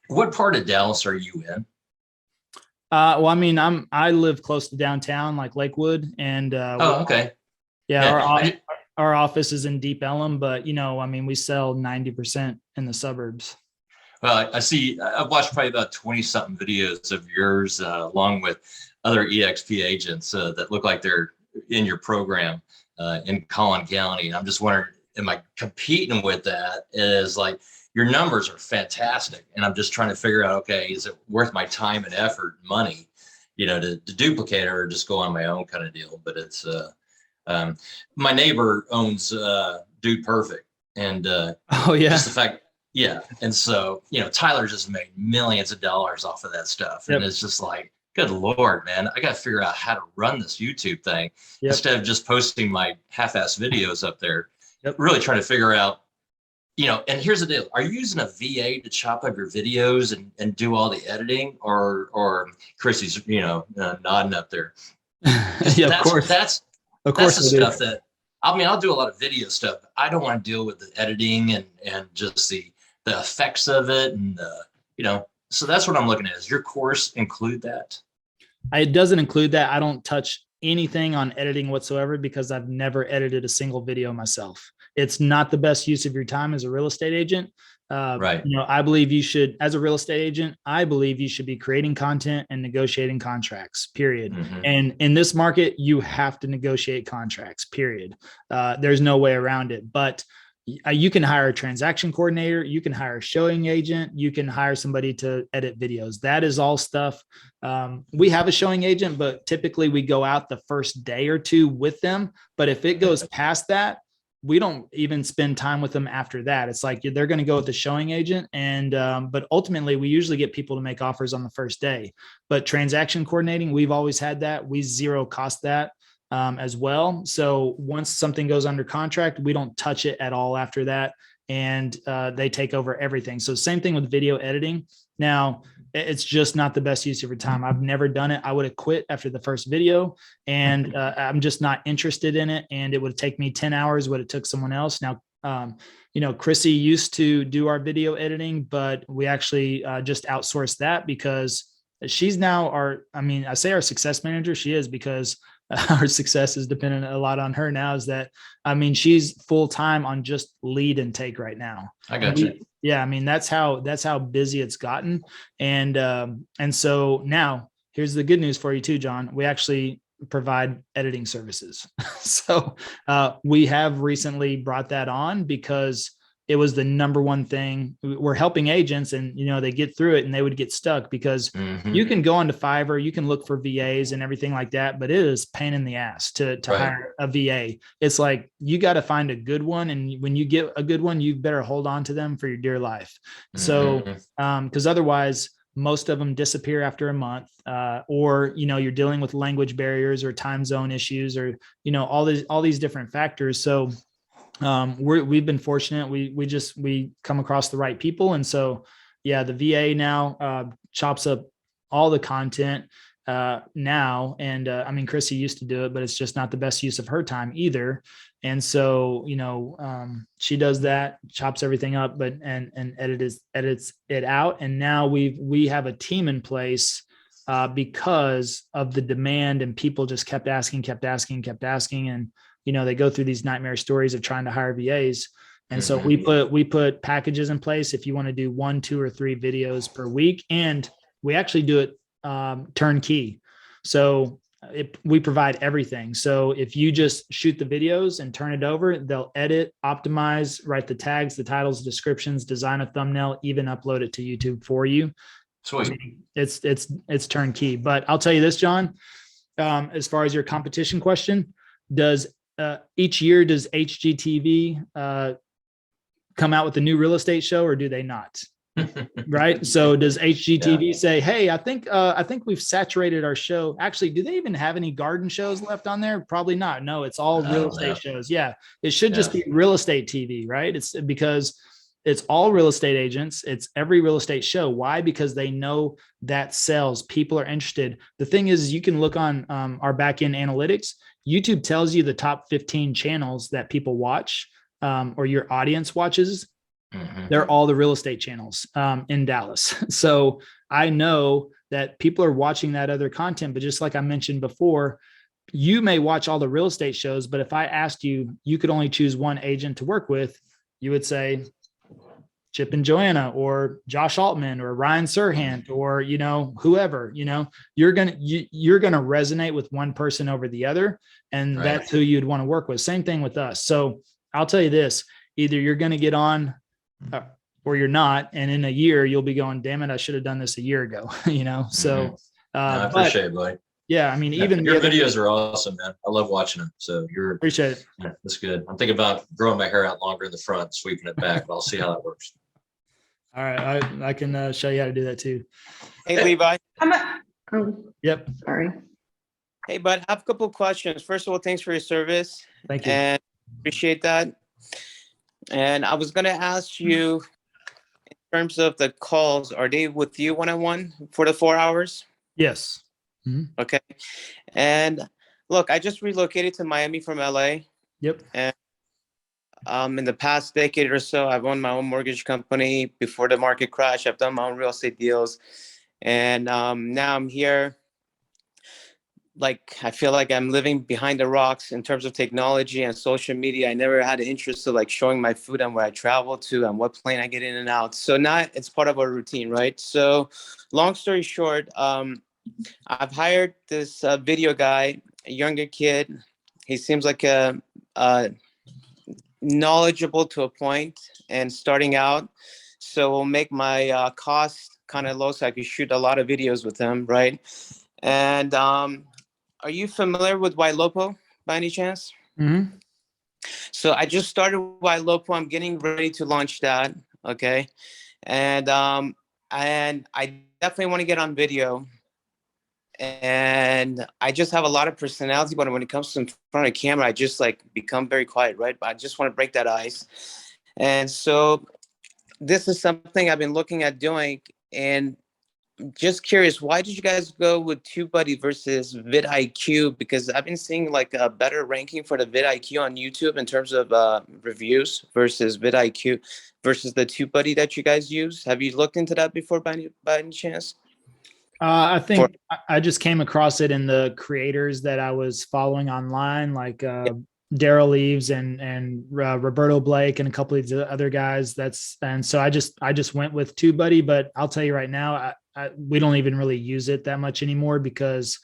What part of Dallas are you in? Well, I mean, I live close to downtown, like Lakewood, and Oh, okay. yeah, Yeah. our office is in Deep Ellum, but I mean, we sell 90% in the suburbs. Well, I see, I've watched probably about 20 something videos of yours, along with other EXP agents that look like they're in your program in Collin County. I'm just wondering, am I competing with that? Is like your numbers are fantastic. And I'm just trying to figure out, okay, is it worth my time and effort and money, to duplicate it or just go on my own kind of deal? But it's, my neighbor owns Dude Perfect. And Oh yeah. just the fact, yeah. And so, Tyler just made millions of dollars off of that stuff. And Yep. it's just like, good Lord, man, I got to figure out how to run this YouTube thing Yep. instead of just posting my half-ass videos up there. Yep. Really trying to figure out, and here's the deal. Are you using a VA to chop up your videos and do all the editing, or Chrissy's, nodding up there? Yeah, of course. That's Of course the stuff that, I mean, I'll do a lot of video stuff. I don't want to deal with the editing and just the effects of it. And, so that's what I'm looking at. Does your course include that? It doesn't include that. I don't touch anything on editing whatsoever because I've never edited a single video myself. It's not the best use of your time as a real estate agent. Right. I believe you should, as a real estate agent, I believe you should be creating content and negotiating contracts, period. Mm-hmm. And in this market, you have to negotiate contracts, period. There's no way around it. But you can hire a transaction coordinator, you can hire a showing agent, you can hire somebody to edit videos. That is all stuff. We have a showing agent, but typically we go out the first day or two with them. But if it goes past that, we don't even spend time with them after that. It's like they're going to go with the showing agent. And but ultimately, we usually get people to make offers on the first day. But transaction coordinating, we've always had that. We zero cost that as well. So once something goes under contract, we don't touch it at all after that. And they take over everything. So same thing with video editing. Now, it's just not the best use of your time. I've never done it. I would have quit after the first video, and I'm just not interested in it. And it would take me 10 hours what it took someone else. Now, Chrissy used to do our video editing, but we actually just outsourced that because she's now I say our success manager. She is, because our success is dependent a lot on her now. Is that, she's full time on just lead intake right now. I got you. Yeah. That's how busy it's gotten. And so now here's the good news for you too, John. We actually provide editing services. So we have recently brought that on because it was the number one thing. We're helping agents and, they get through it and they would get stuck because you can go onto Fiverr, you can look for VAs and everything like that, but it is pain in the ass to right. hire a VA. It's like, you got to find a good one. And when you get a good one, you better hold on to them for your dear life. So, cause otherwise most of them disappear after a month, or, you're dealing with language barriers or time zone issues or, all these different factors. So, we've been fortunate. We come across the right people. And so, yeah, the VA now, chops up all the content, now. And, Chrissy used to do it, but it's just not the best use of her time either. And so, she does that, chops everything up, and edits it out. And now we have a team in place, because of the demand, and people just kept asking. And, they go through these nightmare stories of trying to hire VAs. And so we put packages in place. If you want to do 1, 2, or 3 videos per week, and we actually do it turnkey. So we provide everything. So if you just shoot the videos and turn it over, they'll edit, optimize, write the tags, the titles, descriptions, design a thumbnail, even upload it to YouTube for you. Sweet. It's turnkey. But I'll tell you this, John, as far as your competition question, each year does HGTV come out with a new real estate show, or do they not? Right. So does HGTV say, hey, I think we've saturated our show. Actually, do they even have any garden shows left on there? Probably not. No, it's all real estate shows. Yeah. It should just be real estate TV, right? It's because it's all real estate agents. It's every real estate show. Why? Because they know that sells. People are interested. The thing is, you can look on our back-end analytics. YouTube tells you the top 15 channels that people watch, or your audience watches. They're all the real estate channels in Dallas. So I know that people are watching that other content, but just like I mentioned before, you may watch all the real estate shows, but if I asked you, you could only choose one agent to work with, you would say Chip and Joanna or Josh Altman or Ryan Serhant or, whoever, you're going to resonate with one person over the other. And that's who you'd want to work with. Same thing with us. So I'll tell you this, either you're going to get on or you're not. And in a year, you'll be going, damn it, I should have done this a year ago, So I appreciate it, buddy. Yeah, I mean, even your videos are awesome, man. I love watching them. So appreciate it. Yeah, that's good. I'm thinking about growing my hair out longer in the front, sweeping it back, but I'll see how that works. All right, I can show you how to do that too. Hey, Levi. Yep. Sorry. Hey, bud, I have a couple of questions. First of all, thanks for your service. Thank you. And appreciate that. And I was going to ask you, in terms of the calls, are they with you one-on-one for the 4 hours? Yes. Mm-hmm. Okay. And look, I just relocated to Miami from LA. Yep. And in the past decade or so, I've owned my own mortgage company. Before the market crash, I've done my own real estate deals. And now I'm here. Like, I feel like I'm living behind the rocks in terms of technology and social media. I never had an interest in showing my food and where I travel to and what plane I get in and out. So now it's part of our routine, right? So long story short, I've hired this video guy, a younger kid. He seems like a knowledgeable to a point and starting out. So we'll make my cost kind of low so I can shoot a lot of videos with him, right? And are you familiar with Ylopo by any chance? Mm-hmm. So I just started Ylopo. I'm getting ready to launch that, okay? And I definitely want to get on video. And I just have a lot of personality, but when it comes to in front of camera, I just become very quiet, right? But I just want to break that ice. And so this is something I've been looking at doing. And just curious, why did you guys go with Tubebuddy versus Vid Iq? Because I've been seeing a better ranking for the Vid Iq on YouTube in terms of reviews versus Vid Iq versus the Tubebuddy that you guys use. Have you looked into that before by any chance? I think I just came across it in the creators that I was following online, like Daryl Eves and Roberto Blake and a couple of the other guys. And so I just went with Tubebuddy, but I'll tell you right now, we don't even really use it that much anymore because,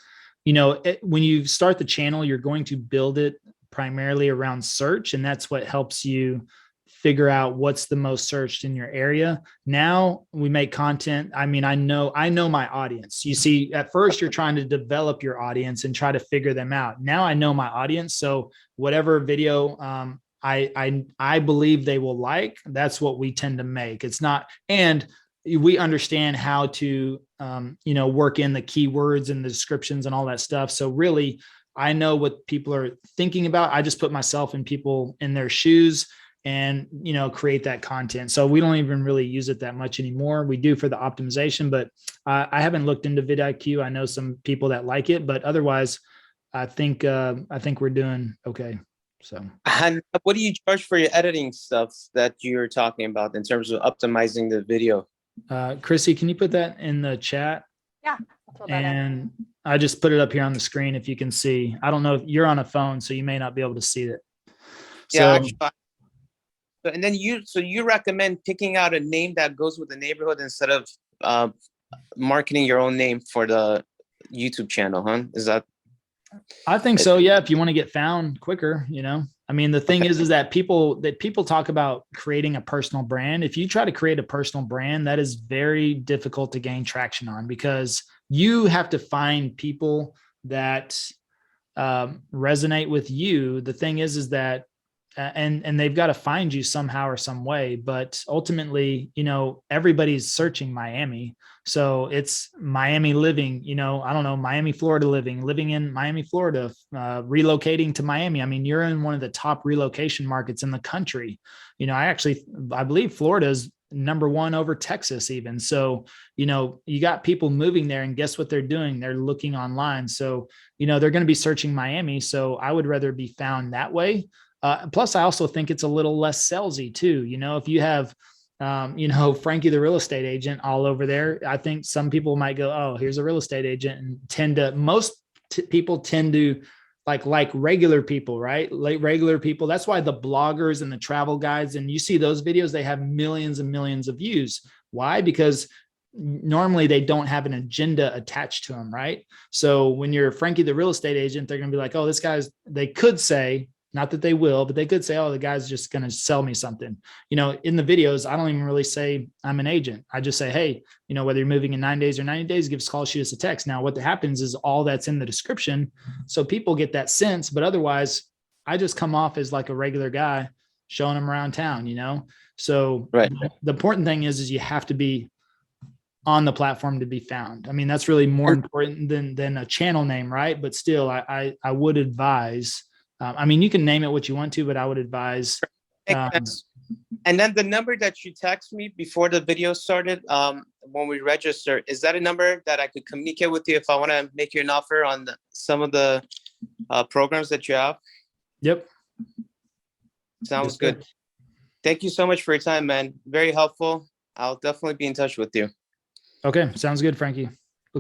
when you start the channel, you're going to build it primarily around search, and that's what helps you figure out what's the most searched in your area. Now we make content. I mean, I know my audience. You see, at first you're trying to develop your audience and try to figure them out. Now I know my audience. So whatever video I believe they will like, that's what we tend to make. It's not, and we understand how to, work in the keywords and the descriptions and all that stuff. So really, I know what people are thinking about. I just put myself in their shoes and, create that content. So we don't even really use it that much anymore. We do for the optimization, but I haven't looked into vidIQ. I know some people that like it, but otherwise I think we're doing okay. So, and what do you charge for your editing stuff that you're talking about in terms of optimizing the video? Chrissy, can you put that in the chat? Yeah. And I just put it up here on the screen. If you can see, I don't know if you're on a phone, so you may not be able to see it. Yeah. Actually, and then you recommend picking out a name that goes with the neighborhood instead of marketing your own name for the YouTube channel, huh? Is that? I think so. Yeah. If you want to get found quicker, I mean, the thing is that people talk about creating a personal brand. If you try to create a personal brand, that is very difficult to gain traction on because you have to find people that resonate with you. The thing is that and they've got to find you somehow or some way, but ultimately, everybody's searching Miami. So it's Miami living, I don't know, Miami, Florida living in Miami, Florida, relocating to Miami. I mean, you're in one of the top relocation markets in the country. I believe Florida is number one over Texas even. So, you got people moving there and guess what they're doing? They're looking online. So, they're going to be searching Miami. So I would rather be found that way. Plus, I also think it's a little less salesy too. If you have you know, Frankie, the real estate agent all over there. I think some people might go, oh, here's a real estate agent, and most people tend to like regular people, right? Like regular people. That's why the bloggers and the travel guides, and you see those videos, they have millions and millions of views. Why? Because normally they don't have an agenda attached to them, right? So when you're Frankie, the real estate agent, they're going to be like, oh, this guy's, they could say, not that they will, but they could say, oh, the guy's just going to sell me something. You know, in the videos, I don't even really say I'm an agent. I just say, hey, you know, whether you're moving in 9 days or 90 days, give us a call, shoot us a text. Now, what happens is all that's in the description. So people get that sense, but otherwise I just come off as like a regular guy showing them around town, you know? So Right. The important thing is you have to be on the platform to be found. I mean, that's really more important than a channel name, right? But still, I would advise, I mean, you can name it what you want to, but I would advise. And then the number that you text me before the video started, when we register, is that a number that I could communicate with you if I want to make you an offer on some of the programs that you have? Yep. Sounds good. Thank you so much for your time, man. Very helpful. I'll definitely be in touch with you. Okay. Sounds good, Frankie.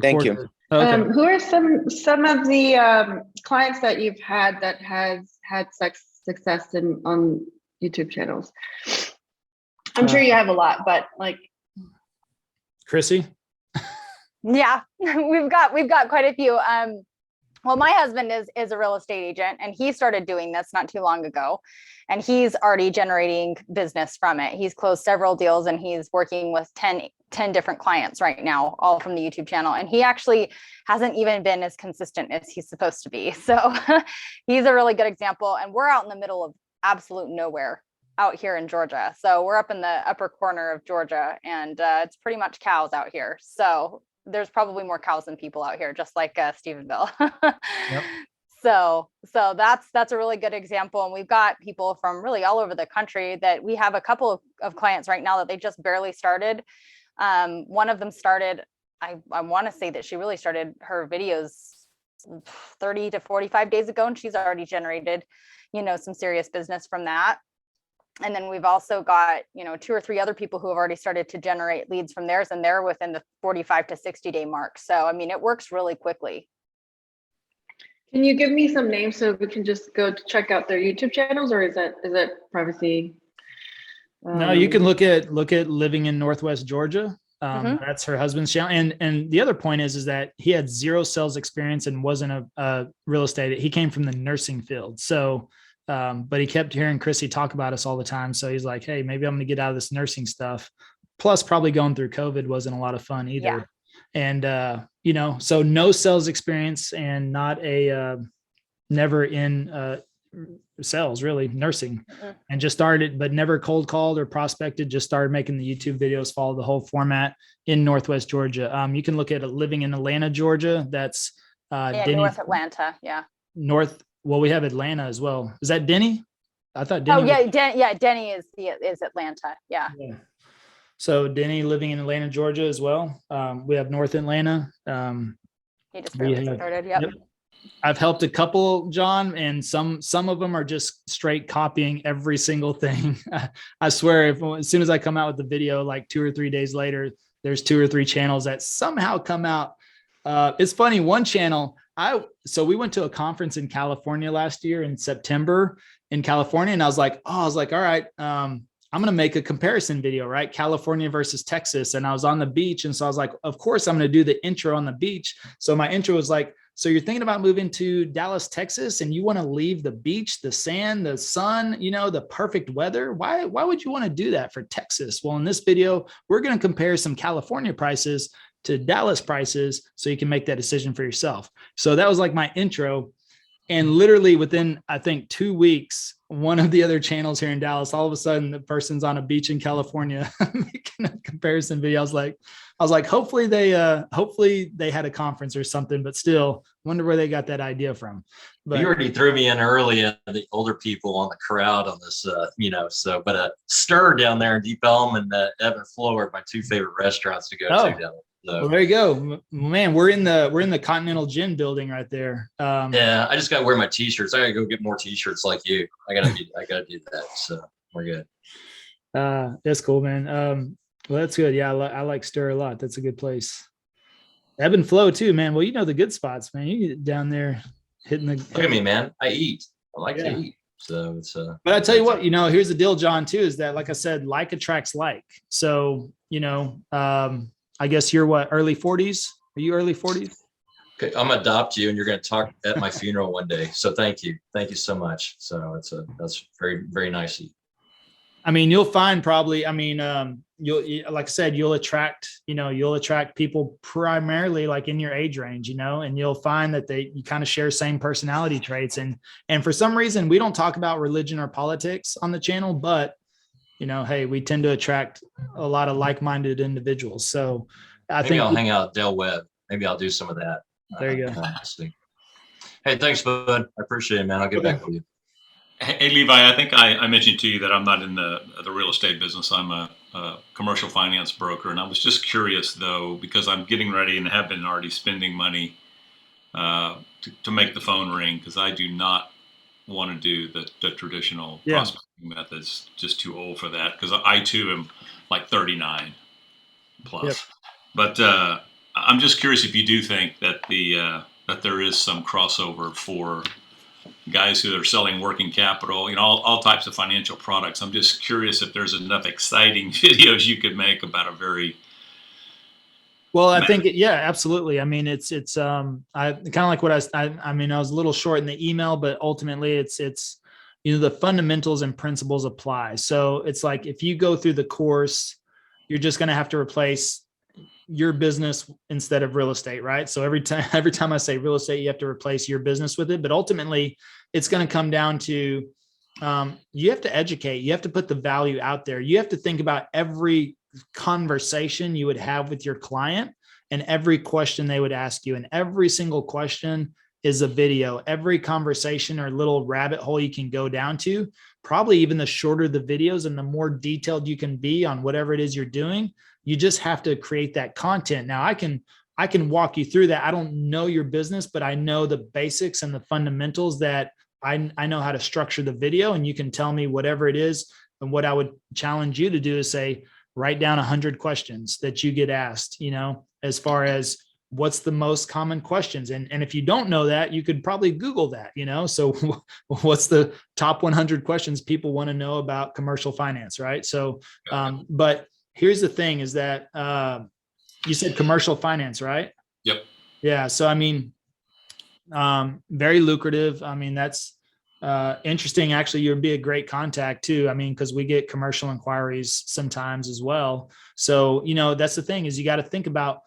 Thank you. Okay. Who are some of the clients that you've had that has had success on YouTube channels? I'm sure you have a lot, but like Chrissy. Yeah, we've got quite a few. Well, my husband is a real estate agent, and he started doing this not too long ago, and he's already generating business from it. He's closed several deals, and he's working with 10 different clients right now, all from the YouTube channel. And he actually hasn't even been as consistent as he's supposed to be. So he's a really good example. And we're out in the middle of absolute nowhere out here in Georgia. So we're up in the upper corner of Georgia, and it's pretty much cows out here. So there's probably more cows than people out here, just like Stephenville. Yep. So that's a really good example. And we've got people from really all over the country that we have a couple of clients right now that they just barely started. One of them started, I want to say that she really started her videos 30 to 45 days ago, and she's already generated, you know, some serious business from that. And then we've also got, you know, 2 or 3 other people who have already started to generate leads from theirs, and they're within the 45 to 60 day mark. So, I mean, it works really quickly. Can you give me some names so we can just go to check out their YouTube channels, or is it privacy? No, you can look at Living in Northwest Georgia. That's her husband's channel. And the other point is that he had 0 sales experience and wasn't a real estate. He came from the nursing field. So, but he kept hearing Chrissy talk about us all the time. So he's like, hey, maybe I'm going to get out of this nursing stuff. Plus probably going through COVID wasn't a lot of fun either. Yeah. And, you know, so no sales experience and not never in sales, really nursing, and just started, but never cold called or prospected, just started making the YouTube videos, follow the whole format in Northwest Georgia. You can look at Living in Atlanta, Georgia. That's Denny, North Atlanta. Yeah. Well, we have Atlanta as well. Is that Denny? I thought Denny. Oh yeah, Denny is Atlanta. Yeah. So Denny living in Atlanta, Georgia as well. We have North Atlanta. He just barely started. Yep. I've helped a couple, John, and some of them are just straight copying every single thing. I swear, as soon as I come out with the video, like 2 or 3 days later, there's 2 or 3 channels that somehow come out. It's funny. One channel, so we went to a conference in California last year in September in California, and I was like, all right, I'm going to make a comparison video, right? California versus Texas. And I was on the beach. And so I was like, of course, I'm going to do the intro on the beach. So my intro was like, so you're thinking about moving to Dallas, Texas, and you want to leave the beach, the sand, the sun, you know, the perfect weather. Why would you want to do that for Texas? Well, in this video, we're going to compare some California prices to Dallas prices so you can make that decision for yourself. So that was like my intro. And literally within, I think, 2 weeks, one of the other channels here in Dallas, all of a sudden the person's on a beach in California making a comparison video. I was like, hopefully they had a conference or something, but still wonder where they got that idea from. But you already threw me in early, the older people on the crowd on this, but Stir down there in Deep Elm and Ebb and Flow are my 2 favorite restaurants to go to down there. So. Well, there you go, man. We're in the Continental Gin building right there. Yeah, I just got to wear my t-shirts. I got to go get more t-shirts like you. I gotta do that. So we're good. That's cool, man. Well, that's good. Yeah, I like Stir a lot. That's a good place. Ebb and flow too, man. Well, you know the good spots, man. You get down there hitting the. Look at me, man. I eat. I like Yeah. to eat. So it's But I tell you what, here's the deal, John, too, is that, like I said, like attracts like. So, I guess you're what, early 40s? Are you early 40s? okay. I'm gonna adopt you, and you're gonna talk at my funeral one day. So thank you so much. So that's very, very nice of you. I mean, you'll find probably, like I said, you'll attract people primarily like in your age range, and you'll find that you kind of share same personality traits. And for some reason, we don't talk about religion or politics on the channel, but hey, we tend to attract a lot of like-minded individuals. So Maybe I'll hang out at Del Webb. Maybe I'll do some of that. There you go. Hey, thanks, bud. I appreciate it, man. I'll get back with you. Hey, Levi, I think I mentioned to you that I'm not in the real estate business. I'm a commercial finance broker. And I was just curious, though, because I'm getting ready and have been already spending money to make the phone ring, because I do not want to do the traditional prospecting methods. Just too old for that, because I, too, am like 39 plus. Yep. But I'm just curious if you do think that that there is some crossover for guys who are selling working capital, all types of financial products. I'm just curious if there's enough exciting videos you could make about a very well. I think absolutely. I mean, it's I kind of like what I was a little short in the email, but ultimately it's the fundamentals and principles apply. So it's like if you go through the course, you're just going to have to replace your business instead of real estate, right? So every time I say real estate, you have to replace your business with it. But ultimately, it's going to come down to you have to educate. You have to put the value out there. You have to think about every conversation you would have with your client and every question they would ask you. And every single question is a video. Every conversation or little rabbit hole you can go down to, probably even the shorter the videos and the more detailed you can be on whatever it is you're doing. You just have to create that content. Now I can walk you through that. I don't know your business, but I know the basics and the fundamentals that I know how to structure the video, and you can tell me whatever it is. And what I would challenge you to do is say, write down 100 questions that you get asked, as far as what's the most common questions. And if you don't know that, you could probably Google that, so what's the top 100 questions people want to know about commercial finance, right? So, but here's the thing is that you said commercial finance, right? Yep. Yeah. So, very lucrative. That's interesting. Actually, you'd be a great contact too. Because we get commercial inquiries sometimes as well. So, that's the thing is you got to think about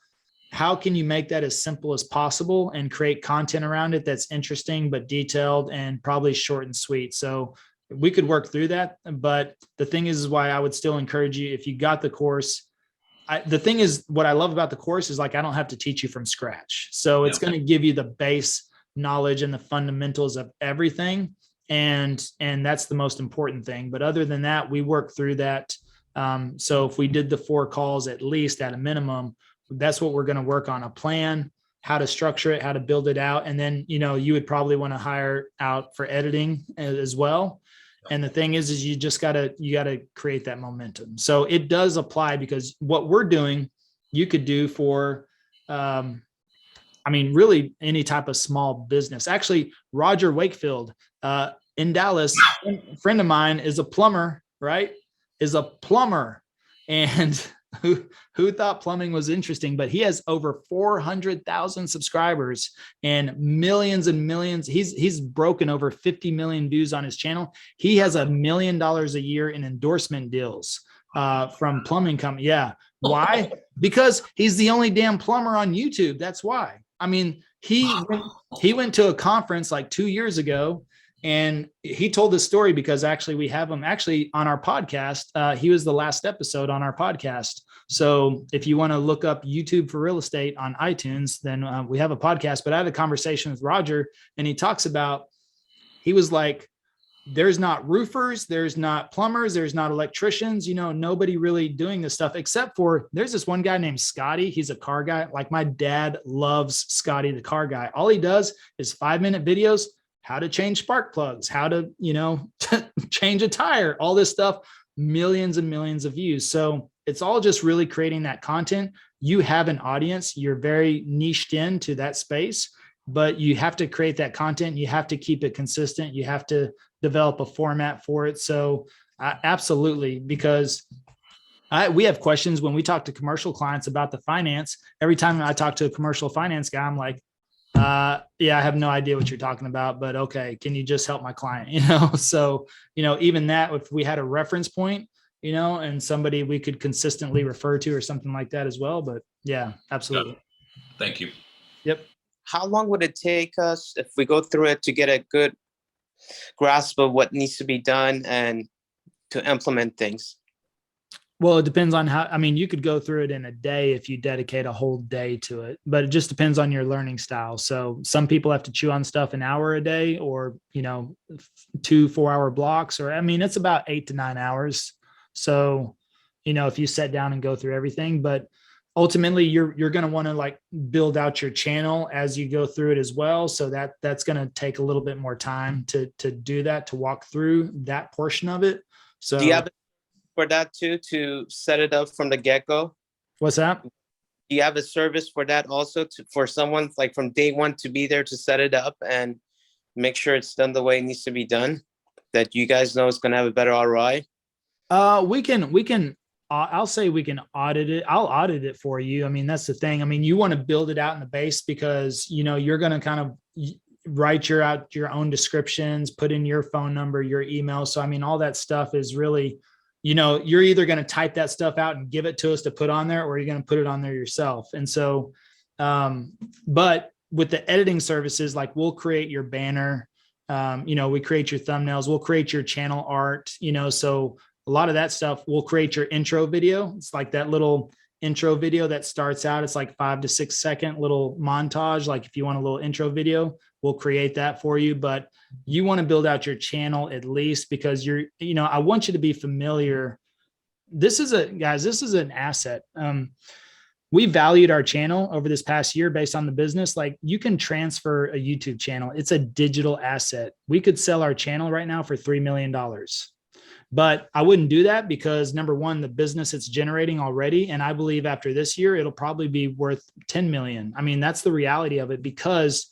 how can you make that as simple as possible and create content around it that's interesting, but detailed and probably short and sweet. So we could work through that. But the thing is why I would still encourage you, if you got the course, the thing is, what I love about the course is like, I don't have to teach you from scratch. So it's going to give you the base knowledge and the fundamentals of everything. And that's the most important thing. But other than that, we work through that. So if we did the 4 calls, at least at a minimum, that's what we're going to work on: a plan, how to structure it, how to build it out. And then, you would probably want to hire out for editing as well. And the thing is you gotta create that momentum. So it does apply, because what we're doing, you could do for, really any type of small business. Actually, Roger Wakefield in Dallas, a friend of mine, is a plumber, right? Is a plumber. And who thought plumbing was interesting, but he has over 400,000 subscribers and millions and millions. He's broken over 50 million views on his channel. He has $1 million a year in endorsement deals from plumbing company. Yeah. Why? Because he's the only damn plumber on YouTube. That's why. He went to a conference like 2 years ago, and he told this story because actually we have him actually on our podcast. He was the last episode on our podcast. So if you want to look up YouTube for real estate on iTunes, then we have a podcast. But I had a conversation with Roger, and he talks about, he was like, there's not roofers, there's not plumbers, there's not electricians, nobody really doing this stuff, except for there's this one guy named Scotty. He's a car guy. Like, my dad loves Scotty, the car guy. All he does is 5-minute videos, how to change spark plugs, how to, change a tire, all this stuff. millions and millions of views. So it's all just really creating that content. You have an audience, you're very niched into that space, but you have to create that content. You have to keep it consistent. You have to develop a format for it. So absolutely, because we have questions when we talk to commercial clients about the finance. Every time I talk to a commercial finance guy, I'm like, yeah, I have no idea what you're talking about, but okay, can you just help my client? So, even that, if we had a reference point, and somebody we could consistently refer to or something like that as well. But yeah, absolutely. Thank you. Yep. How long would it take us if we go through it to get a good grasp of what needs to be done and to implement things? Well, it depends on you could go through it in a day if you dedicate a whole day to it, but it just depends on your learning style. So some people have to chew on stuff an hour a day, or, 2 4-hour blocks, or, it's about 8 to 9 hours. So, if you sit down and go through everything, but ultimately you're going to want to build out your channel as you go through it as well. So that's going to take a little bit more time to do that, to walk through that portion of it. So do you have for that too, to set it up from the get-go? What's that? Do you have a service for that also, for someone from day one to be there to set it up and make sure it's done the way it needs to be done, that you guys know it's going to have a better ROI? We can, I'll say we can audit it. I'll audit it for you. That's the thing. You want to build it out in the base because, you're going to kind of write your own descriptions, put in your phone number, your email. So, all that stuff is really, you're either going to type that stuff out and give it to us to put on there, or you're going to put it on there yourself. And so, but with the editing services, we'll create your banner, we create your thumbnails, we'll create your channel art, so a lot of that stuff, we'll create your intro video. It's like that little intro video that starts out. It's 5 to 6 second little montage. If you want a little intro video, we'll create that for you. But you want to build out your channel at least, because I want you to be familiar. This is an asset. We valued our channel over this past year based on the business. You can transfer a YouTube channel. It's a digital asset. We could sell our channel right now for $3 million. But I wouldn't do that because, number one, the business it's generating already. And I believe after this year, it'll probably be worth 10 million. That's the reality of it, because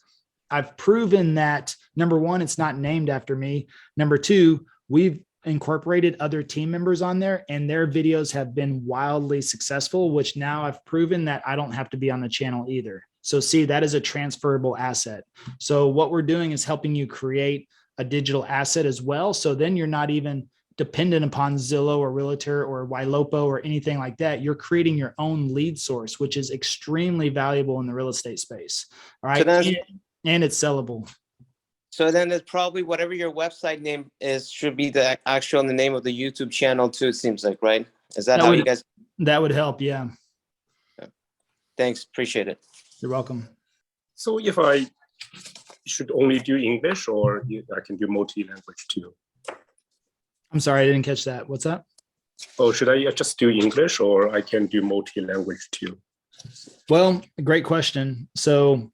I've proven that, number one, it's not named after me. Number two, we've incorporated other team members on there and their videos have been wildly successful, which now I've proven that I don't have to be on the channel either. So see, that is a transferable asset. So what we're doing is helping you create a digital asset as well. So then you're not even dependent upon Zillow or Realtor or Ylopo or anything like that. You're creating your own lead source, which is extremely valuable in the real estate space. All right. So and it's sellable. So then it's probably whatever your website name is should be the name of the YouTube channel too, it seems like, right? Is that how you guys? That would help. Yeah. Thanks. Appreciate it. You're welcome. So if I should only do English, or I can do multi-language too? I'm sorry, I didn't catch that. What's that? Oh, should I just do English, or I can do multi-language too? Well, great question. So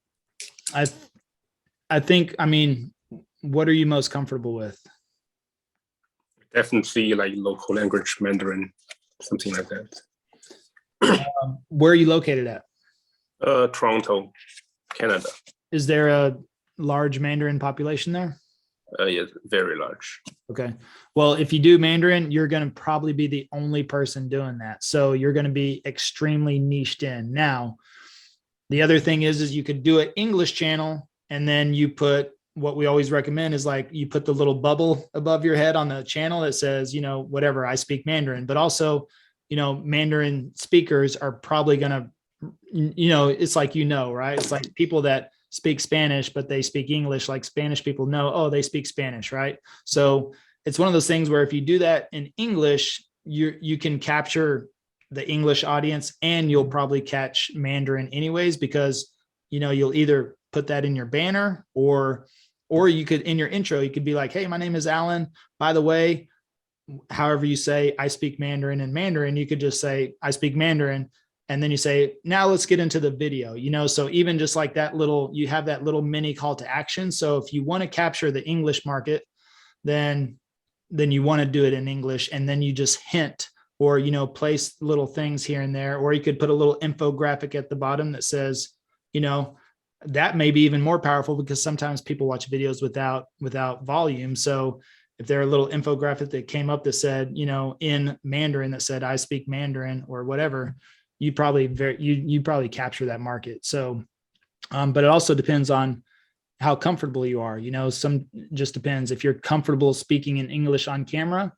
I think, what are you most comfortable with? Definitely local language Mandarin, something like that. Where are you located at? Toronto, Canada. Is there a large Mandarin population there? Yes, very large. Okay. Well, if you do Mandarin, you're going to probably be the only person doing that. So you're going to be extremely niched in. Now, the other thing is you could do an English channel, and then you put, what we always recommend is you put the little bubble above your head on the channel that says, whatever, I speak Mandarin, but also, Mandarin speakers are probably going to, it's right? It's like people that speak Spanish, but they speak English, like Spanish people know, oh, they speak Spanish, right? So it's one of those things where if you do that in English, you can capture the English audience, and you'll probably catch Mandarin anyways, because, you'll either put that in your banner, or you could, in your intro, you could be like, hey, my name is Alan. By the way, however you say, I speak Mandarin in Mandarin, you could just say, I speak Mandarin. And then you say, now let's get into the video, so even just like that you have that little mini call to action. So if you want to capture the English market, then, you want to do it in English, and then you just hint or, you know, place little things here and there, or you could put a little infographic at the bottom that says, you know, that may be even more powerful because sometimes people watch videos without volume. So if there are a little infographic that came up that said, you know, in Mandarin, that said, I speak Mandarin or whatever, you probably capture that market. So, but it also depends on how comfortable you are. You know, just depends. If you're comfortable speaking in English on camera,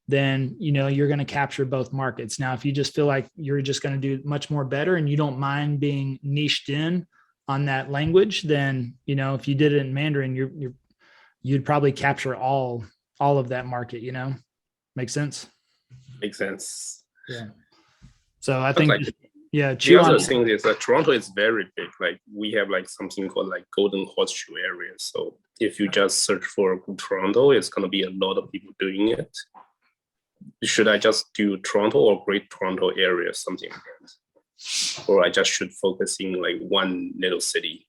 then, you know, you're going to capture both markets. Now, if you just feel like you're just going to do much more better and you don't mind being niched in on that language, then, you know, if you did it in Mandarin, you'd probably capture all of that market, you know. Make sense? Makes sense. Yeah. So I think, like, yeah, the chew other on. thing is that Toronto is very big. Like we have like something called like Golden Horseshoe area. So if you just search for Toronto, it's going to be a lot of people doing it. Should I just do Toronto or Great Toronto area, something like that? Or I just should focus in like one little city?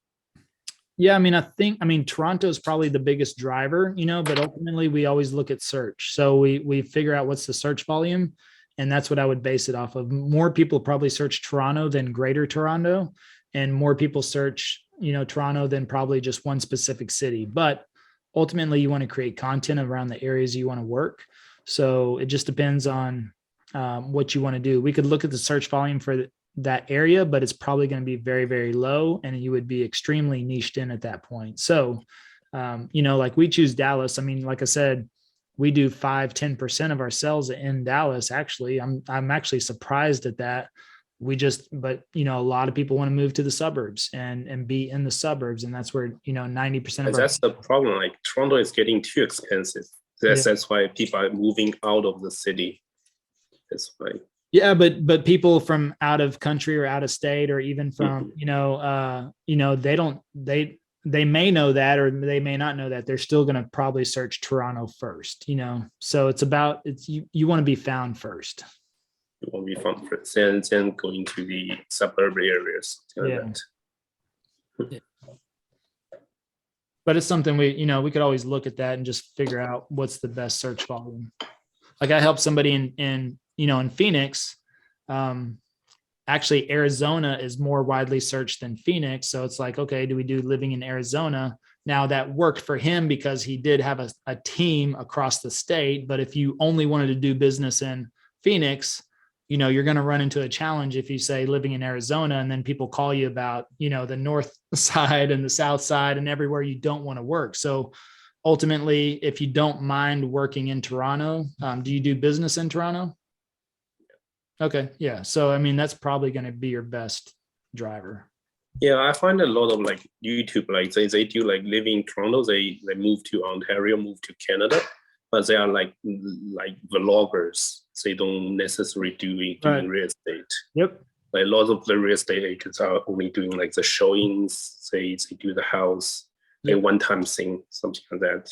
Yeah, I mean, Toronto is probably the biggest driver, you know, but ultimately we always look at search. So we figure out what's the search volume, and that's what I would base it off of. More people probably search Toronto than Greater Toronto, and more people search, you know, Toronto than probably just one specific city. But ultimately you want to create content around the areas you want to work. So it just depends on what you want to do. We could look at the search volume for that area, but it's probably going to be very, very low, and you would be extremely niched in at that point. So, you know, like we choose Dallas. I mean, like I said, we do 5-10% of our sales in Dallas. Actually, I'm actually surprised at that. But you know, a lot of people want to move to the suburbs and be in the suburbs, and that's where, you know, 90% of that's the problem. Like Toronto is getting too expensive. That's why people are moving out of the city. That's why. Yeah, but people from out of country or out of state, or even from, you know, they may know that, or they may not know that. They're still going to probably search Toronto first, you know. So you want to be found first. You want to be found first, and then going to the suburb areas. Yeah. But it's something we could always look at that and just figure out what's the best search volume. Like I helped somebody in Phoenix. Actually, Arizona is more widely searched than Phoenix. So it's like, okay, do we do living in Arizona? Now that worked for him because he did have a team across the state. But if you only wanted to do business in Phoenix, you know, you're going to run into a challenge if you say living in Arizona, and then people call you about, you know, the north side and the south side and everywhere you don't want to work. So ultimately, if you don't mind working in Toronto, do you do business in Toronto? Okay. Yeah. So, I mean, that's probably going to be your best driver. Yeah. I find a lot of like YouTube, like they do like living in Toronto, they move to Ontario, move to Canada, but they are like vloggers. They don't necessarily doing real estate. Yep. Like a lot of the real estate agents are only doing like the showings. They do the house, a one-time thing, something like that.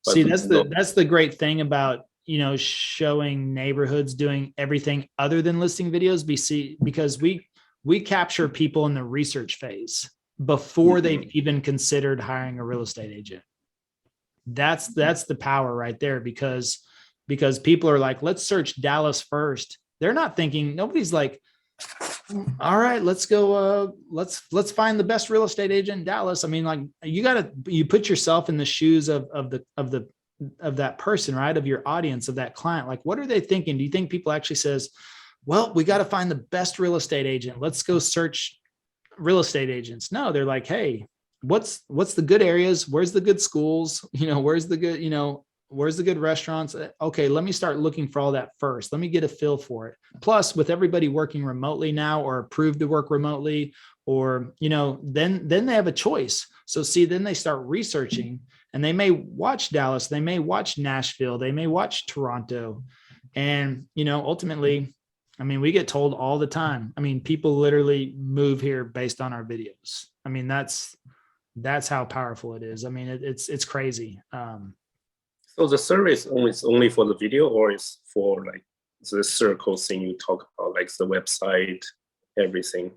But see, that's the great thing about, you know, showing neighborhoods, doing everything other than listing videos, because we capture people in the research phase before they've even considered hiring a real estate agent. That's the power right there, because people are like, let's search Dallas first. They're not thinking, nobody's like, all right, let's go. Let's find the best real estate agent in Dallas. I mean, like you put yourself in the shoes of that person, right? Of your audience, of that client. Like, what are they thinking? Do you think people actually says, well, we got to find the best real estate agent. Let's go search real estate agents. No, they're like, hey, what's the good areas? Where's the good schools? You know, where's the good restaurants? Okay, let me start looking for all that first. Let me get a feel for it. Plus, with everybody working remotely now, or approved to work remotely, or, you know, then they have a choice. So see, then they start researching, and they may watch Dallas, they may watch Nashville, they may watch Toronto. And, you know, ultimately, I mean, we get told all the time. I mean, people literally move here based on our videos. I mean, that's how powerful it is. I mean, it's crazy. So the service is only for the video, or is for like the circle thing you talk about, like the website, everything?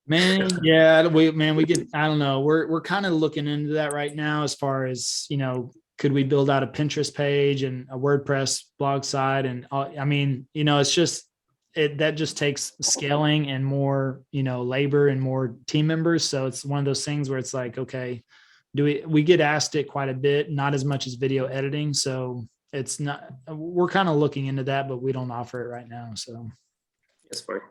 Man, yeah, we get, I don't know. We're kind of looking into that right now, as far as, you know, could we build out a Pinterest page and a WordPress blog site? And I mean, it's just, that just takes scaling and more, labor and more team members. So it's one of those things where it's like, okay, we get asked it quite a bit, not as much as video editing. So it's not, we're kind of looking into that, but we don't offer it right now. So That's fine.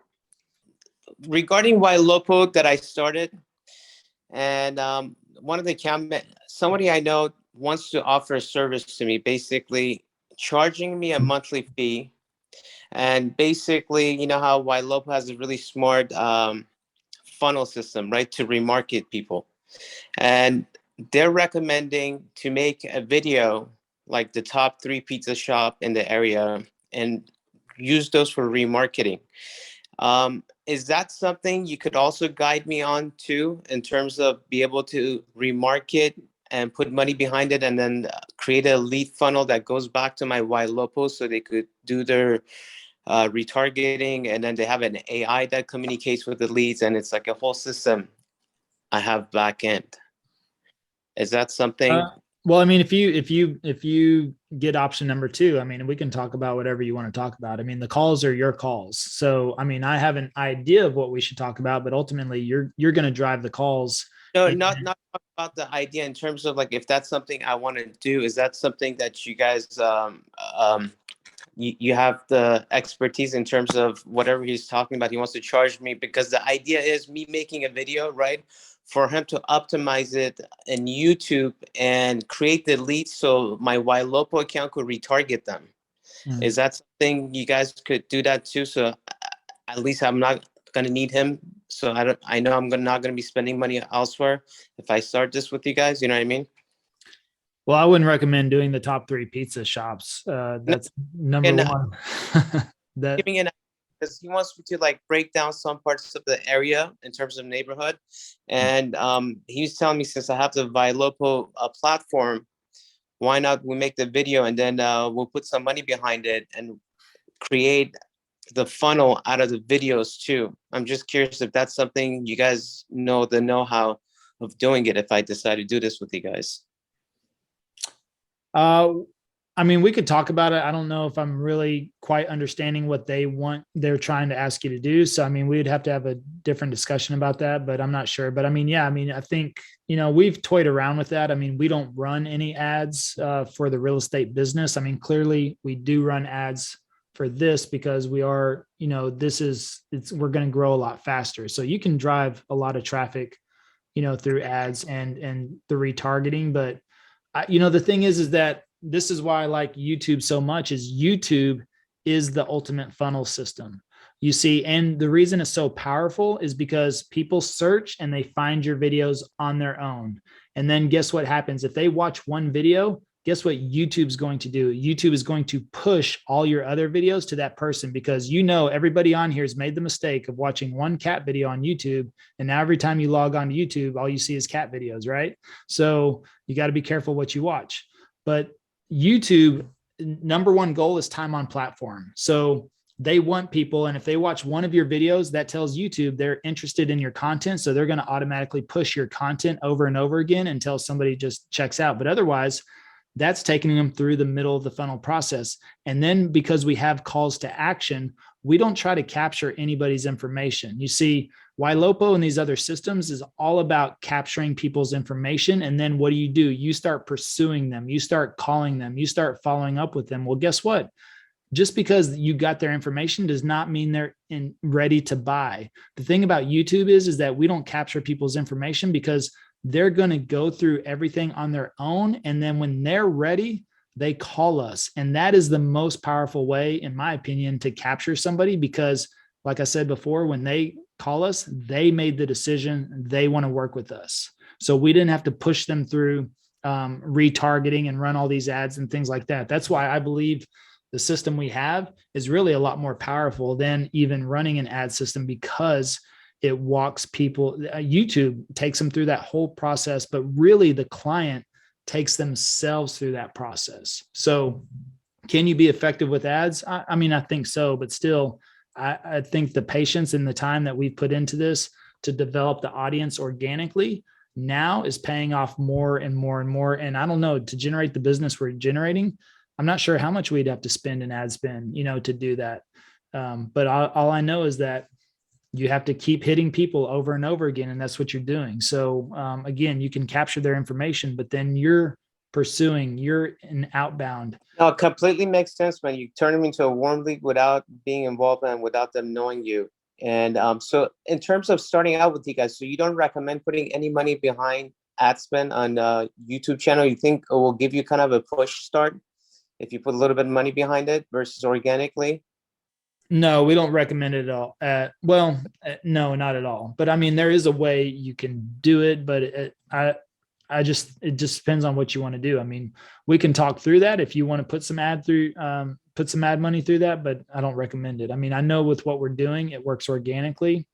Regarding Ylopo that I started, and one of the somebody I know wants to offer a service to me, basically charging me a monthly fee. And basically, you know how Ylopo has a really smart funnel system, right, to remarket people. And they're recommending to make a video like the top 3 pizza shop in the area and use those for remarketing. Is that something you could also guide me on to, in terms of be able to remarket and put money behind it, and then create a lead funnel that goes back to my Ylopo so they could do their retargeting, and then they have an AI that communicates with the leads, and it's like a whole system I have back end. Is that something? Well, I mean, if you get option number 2, I mean, we can talk about whatever you want to talk about. I mean, the calls are your calls. So, I mean, I have an idea of what we should talk about, but ultimately you're going to drive the calls. No, not talk about the idea in terms of like, if that's something I want to do, is that something that you guys, you have the expertise in terms of whatever he's talking about? He wants to charge me because the idea is me making a video, right, for him to optimize it in YouTube and create the leads so my Ylopo account could retarget them. Mm. Is that something you guys could do that too? So at least I'm not going to need him. So I know I'm not going to be spending money elsewhere if I start this with you guys. You know what I mean? Well, I wouldn't recommend doing the top 3 pizza shops. That's number one. Giving an, because he wants me to like break down some parts of the area in terms of neighborhood. And he was telling me, since I have the Ylopo platform, why not we make the video and then we'll put some money behind it and create the funnel out of the videos too. I'm just curious if that's something you guys know the know-how of doing it, if I decide to do this with you guys. I mean, we could talk about it. I don't know if I'm really quite understanding what they're trying to ask you to do. So, I mean, we'd have to have a different discussion about that, but I'm not sure. But I mean, yeah, I mean, I think, we've toyed around with that. I mean, we don't run any ads for the real estate business. I mean, clearly we do run ads for this because we are, we're going to grow a lot faster. So you can drive a lot of traffic, through ads and the retargeting. But the thing is that this is why I like YouTube so much, is YouTube is the ultimate funnel system. You see, and the reason it's so powerful is because people search and they find your videos on their own. And then guess what happens? If they watch one video, guess what YouTube's going to do? YouTube is going to push all your other videos to that person, because everybody on here has made the mistake of watching one cat video on YouTube. And now every time you log on to YouTube, all you see is cat videos, right? So you got to be careful what you watch. But YouTube, number one goal is time on platform. So they want people, and if they watch one of your videos, that tells YouTube they're interested in your content. So they're going to automatically push your content over and over again until somebody just checks out. But otherwise, that's taking them through the middle of the funnel process. And then because we have calls to action, we don't try to capture anybody's information. You see, Ylopo and these other systems is all about capturing people's information. And then what do? You start pursuing them. You start calling them. You start following up with them. Well, guess what? Just because you got their information does not mean they're ready to buy. The thing about YouTube is that we don't capture people's information because they're going to go through everything on their own. And then when they're ready, they call us. And that is the most powerful way, in my opinion, to capture somebody, because like I said before, when they call us, they made the decision they want to work with us. So we didn't have to push them through retargeting and run all these ads and things like that. That's why I believe the system we have is really a lot more powerful than even running an ad system, because it walks people. YouTube takes them through that whole process, but really the client takes themselves through that process. So can you be effective with ads? I mean, I think so, but still, I think the patience and the time that we've put into this to develop the audience organically, now is paying off more and more and more. And I don't know, to generate the business we're generating, I'm not sure how much we'd have to spend in ad spend, to do that. But all I know is that you have to keep hitting people over and over again. And that's what you're doing. So again, you can capture their information, but then you're an outbound. No, it completely makes sense, man. You turn them into a warm lead without being involved and without them knowing you. And so in terms of starting out with you guys, so you don't recommend putting any money behind ad spend on YouTube channel? You think it will give you kind of a push start if you put a little bit of money behind it versus organically? No, we don't recommend it at all. No, not at all. But I mean, there is a way you can do it, but it just depends on what you want to do. I mean, we can talk through that if you want to put some ad money through that, but I don't recommend it. I mean, I know with what we're doing, it works organically.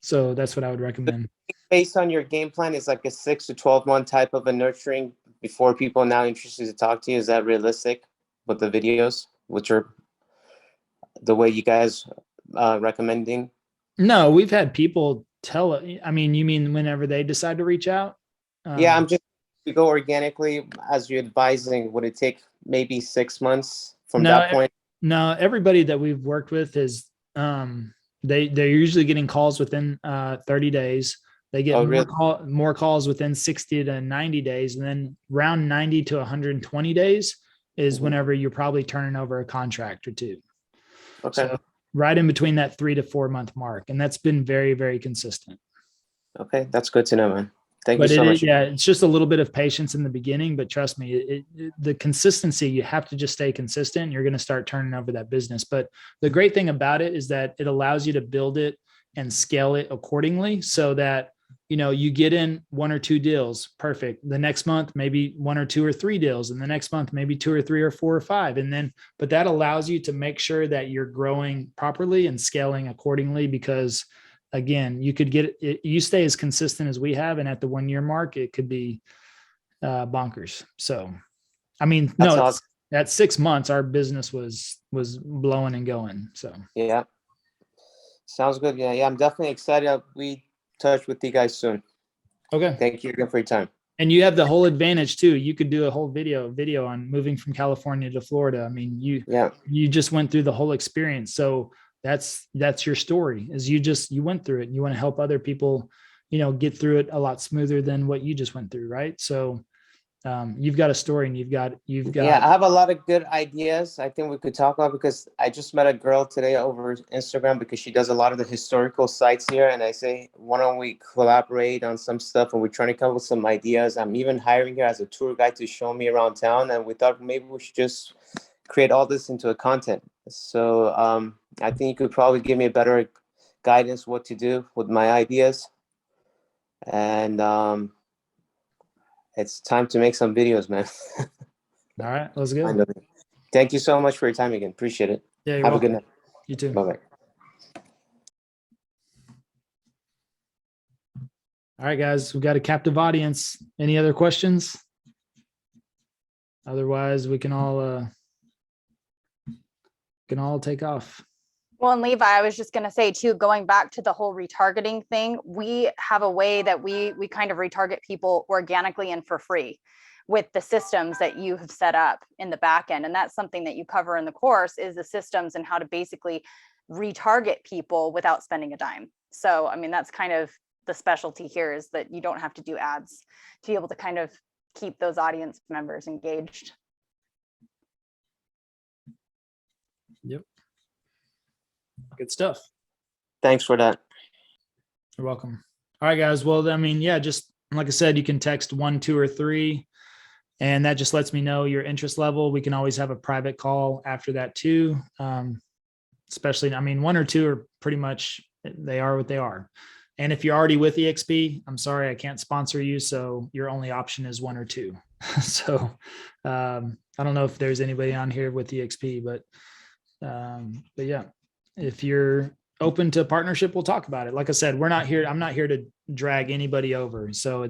So that's what I would recommend. Based on your game plan, is like a 6 to 12 month type of a nurturing before people are now interested to talk to you. Is that realistic with the videos, which are the way you guys recommending? No, we've had people tell it. I mean, you mean whenever they decide to reach out? Yeah, I'm just, to go organically as you're advising, would it take maybe 6 months from that point? No, everybody that we've worked with is they're usually getting calls within 30 days. They get more calls within 60 to 90 days. And then around 90 to 120 days is whenever you're probably turning over a contract or two. Okay. So right in between that 3 to 4 month mark. And that's been very, very consistent. Okay. That's good to know, man. Thank you so much. Yeah, it's just a little bit of patience in the beginning, but trust me, the consistency, you have to just stay consistent. You're going to start turning over that business. But the great thing about it is that it allows you to build it and scale it accordingly so that, you get in 1 or 2 deals. Perfect. The next month, maybe 1 or 2 or 3 deals. And the next month, maybe 2 or 3 or 4 or 5. But that allows you to make sure that you're growing properly and scaling accordingly, because again, you could get it, you stay as consistent as we have. And at the 1 year mark, it could be bonkers. So, I mean, That's awesome. At 6 months, our business was blowing and going. So, yeah. Sounds good. Yeah. I'm definitely excited. I'll be touch with you guys soon. Okay. Thank you again for your time. And you have the whole advantage too. You could do a whole video on moving from California to Florida. I mean, you just went through the whole experience. So that's your story, is you went through it, and you want to help other people, get through it a lot smoother than what you just went through. Right. So you've got a story, and you've got. Yeah, I have a lot of good ideas I think we could talk about, because I just met a girl today over Instagram because she does a lot of the historical sites here. And I say, why don't we collaborate on some stuff? And we're trying to come up with some ideas. I'm even hiring her as a tour guide to show me around town. And we thought maybe we should just create all this into a content. So I think you could probably give me a better guidance what to do with my ideas. And it's time to make some videos, man. All right, let's go. Thank you so much for your time again. Appreciate it. Yeah, have a good night. You too. Bye-bye. All right, guys, we've got a captive audience. Any other questions? Otherwise, we can all take off. Well, and Levi, I was just going to say too, going back to the whole retargeting thing, we have a way that we kind of retarget people organically and for free with the systems that you have set up in the back end. And that's something that you cover in the course, is the systems and how to basically retarget people without spending a dime. So, I mean, that's kind of the specialty here, is that you don't have to do ads to be able to kind of keep those audience members engaged. Yep. Good stuff. Thanks for that. You're welcome. All right, guys. Well, I mean, yeah, just like I said, you can text 1, 2, or 3, and that just lets me know your interest level. We can always have a private call after that too. Especially, I mean, 1 or 2 are pretty much, they are what they are. And if you're already with EXP, I'm sorry, I can't sponsor you. So your only option is 1 or 2. So I don't know if there's anybody on here with EXP, but yeah, if you're open to partnership, we'll talk about it. Like I said, I'm not here to drag anybody over. So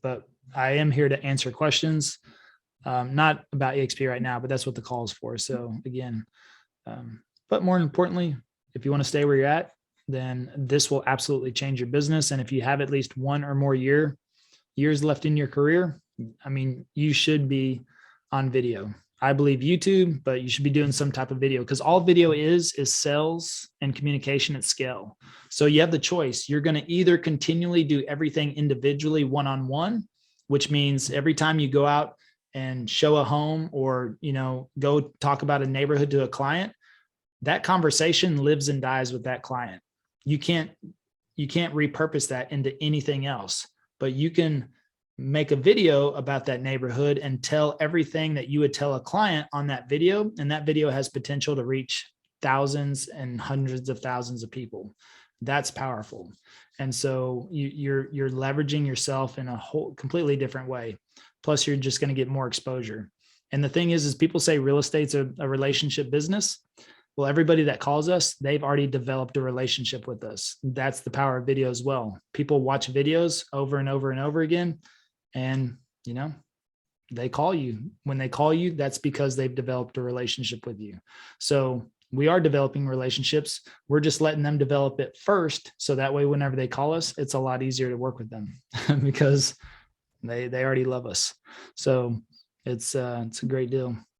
but I am here to answer questions, not about EXP right now, but that's what the call is for. So again, but more importantly, if you want to stay where you're at, then this will absolutely change your business. And if you have at least 1 or more years left in your career, I mean, you should be on video. I believe YouTube, but you should be doing some type of video, because all video is sales and communication at scale. So you have the choice. You're going to either continually do everything individually, one-on-one, which means every time you go out and show a home or, go talk about a neighborhood to a client, that conversation lives and dies with that client. You can't repurpose that into anything else, but you can make a video about that neighborhood and tell everything that you would tell a client on that video. And that video has potential to reach thousands and hundreds of thousands of people. That's powerful. And so you're leveraging yourself in a whole completely different way. Plus you're just going to get more exposure. And the thing is people say real estate's a relationship business. Well, everybody that calls us, they've already developed a relationship with us. That's the power of video as well. People watch videos over and over and over again. And, they call you. When they call you, that's because they've developed a relationship with you. So we are developing relationships. We're just letting them develop it first. So that way, whenever they call us, it's a lot easier to work with them because they already love us. So it's a great deal.